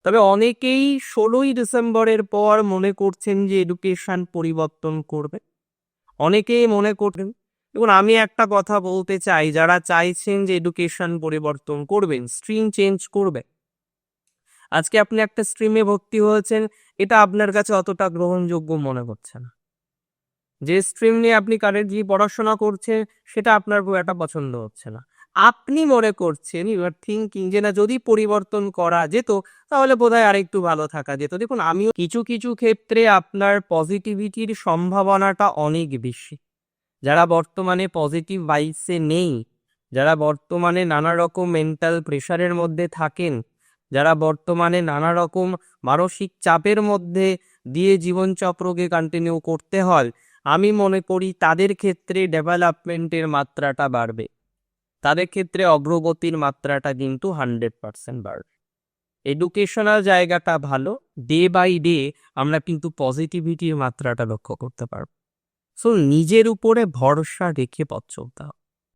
তবে অনেকেই 16ই ডিসেম্বরের পর মনে করছেন যে এডুকেশন পরিবর্তন করবে, অনেকেই মনে করছেন। দেখুন, আমি একটা কথা বলতে চাই, যারা চাইছেন যে এডুকেশন পরিবর্তন করবেন, স্ট্রিম চেঞ্জ করবে, আজকে আপনি একটা স্ট্রিমে ভর্তি হয়েছেন, এটা আপনার কাছে অতটা গ্রহণযোগ্য মনে হচ্ছে না। যে স্ট্রিম নিয়ে আপনি কারেন্টলি পড়াশোনা করছেন, সেটা আপনার খুব একটা পছন্দ হচ্ছে না। আপনি মনে করছেন, ইউ আর থিঙ্কিং, যে না, যদি পরিবর্তন করা যেত তাহলে বোধহয় আরেকটু ভালো থাকা যেত। দেখুন, আমিও কিছু কিছু ক্ষেত্রে আপনার পজিটিভিটির সম্ভাবনাটা অনেক বেশি। যারা বর্তমানে পজিটিভ ভাইবসে নেই, যারা বর্তমানে নানা রকম মেন্টাল প্রেশারের মধ্যে থাকেন, যারা বর্তমানে নানা রকম মানসিক চাপের মধ্যে দিয়ে জীবনচক্রকে কন্টিনিউ করতে হয়, আমি মনে করি তাদের ক্ষেত্রে ডেভেলপমেন্টের মাত্রাটা বাড়বে, তাদের ক্ষেত্রে অগ্রগতির মাত্রাটা কিন্তু 100% বাড়বে। এডুকেশনাল জায়গাটা ভালো, ডে বাই ডে আমরা কিন্তু পজিটিভিটির মাত্রাটা লক্ষ্য করতে পারবো। সো নিজের উপরে ভরসা রেখে পথ চলতে হবে।